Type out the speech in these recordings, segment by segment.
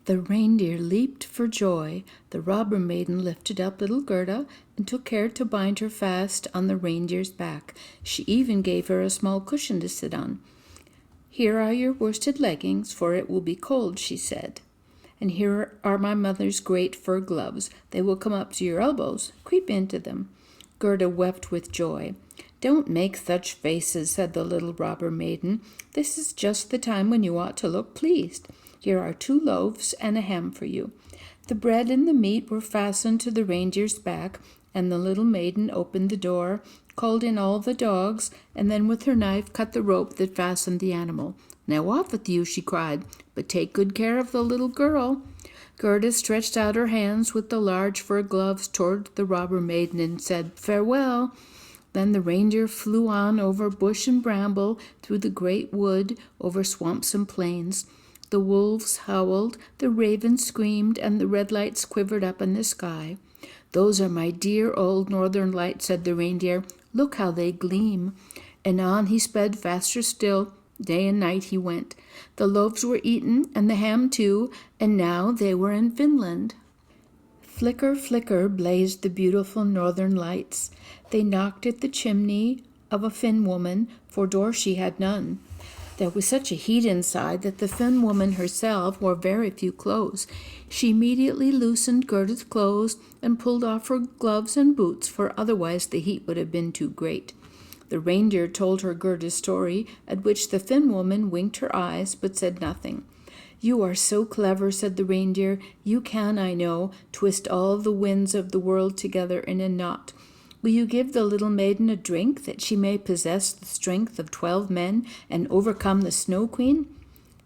The reindeer leaped for joy. The robber maiden lifted up little Gerda and took care to bind her fast on the reindeer's back. She even gave her a small cushion to sit on. "Here are your worsted leggings, for it will be cold," she said. "And here are my mother's great fur gloves. They will come up to your elbows. Creep into them." Gerda wept with joy. "Don't make such faces," said the little robber maiden. "This is just the time when you ought to look pleased. Here are 2 loaves and a ham for you." The bread and the meat were fastened to the reindeer's back, and the little maiden opened the door, called in all the dogs, and then with her knife cut the rope that fastened the animal. "Now off with you," she cried, "but take good care of the little girl." Gerda stretched out her hands with the large fur gloves toward the robber maiden and said, "Farewell." Then the reindeer flew on over bush and bramble, through the great wood, over swamps and plains. The wolves howled, the ravens screamed, and the red lights quivered up in the sky. "Those are my dear old northern lights," said the reindeer. "Look how they gleam." And on he sped faster still. Day and night he went. The loaves were eaten, and the ham too, and now they were in Finland. Flicker, flicker blazed the beautiful northern lights. They knocked at the chimney of a Finn woman, for door she had none. There was such a heat inside that the Finn woman herself wore very few clothes. She immediately loosened Gerda's clothes and pulled off her gloves and boots, for otherwise the heat would have been too great. The reindeer told her Gerda's story, at which the Finn woman winked her eyes but said nothing. "You are so clever," said the reindeer. "You can, I know, twist all the winds of the world together in a knot. Will you give the little maiden a drink, that she may possess the strength of 12 men and overcome the Snow Queen?"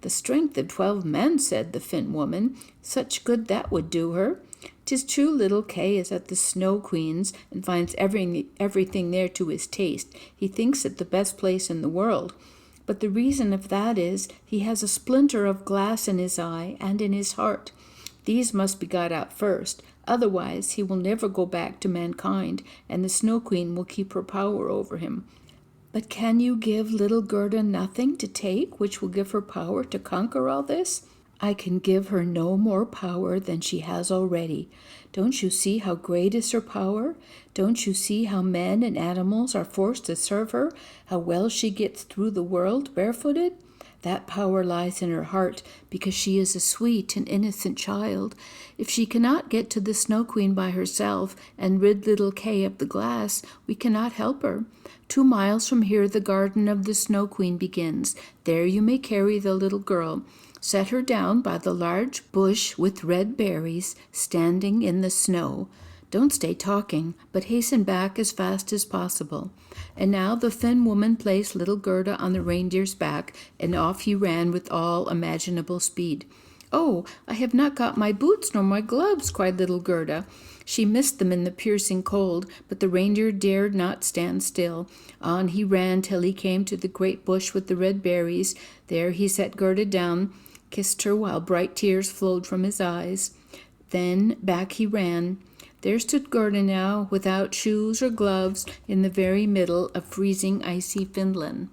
"The strength of 12 men," said the Finn woman. "Such good that would do her. 'Tis true little Kay is at the Snow Queen's and finds everything there to his taste. He thinks it the best place in the world. But the reason of that is he has a splinter of glass in his eye and in his heart. These must be got out first. Otherwise he will never go back to mankind, and the Snow Queen will keep her power over him." "But can you give little Gerda nothing to take which will give her power to conquer all this?" "I can give her no more power than she has already. Don't you see how great is her power? Don't you see how men and animals are forced to serve her? How well she gets through the world barefooted? That power lies in her heart, because she is a sweet and innocent child. If she cannot get to the Snow Queen by herself and rid little Kay of the glass, we cannot help her. 2 miles from here the garden of the Snow Queen begins. There you may carry the little girl. Set her down by the large bush with red berries, standing in the snow. Don't stay talking, but hasten back as fast as possible." And now the Finn woman placed little Gerda on the reindeer's back, and off he ran with all imaginable speed. "Oh, I have not got my boots nor my gloves," cried little Gerda. She missed them in the piercing cold, but the reindeer dared not stand still. On he ran till he came to the great bush with the red berries. There he set Gerda down, kissed her while bright tears flowed from his eyes. Then back he ran. There stood Gerda now, without shoes or gloves, in the very middle of freezing, icy Finland.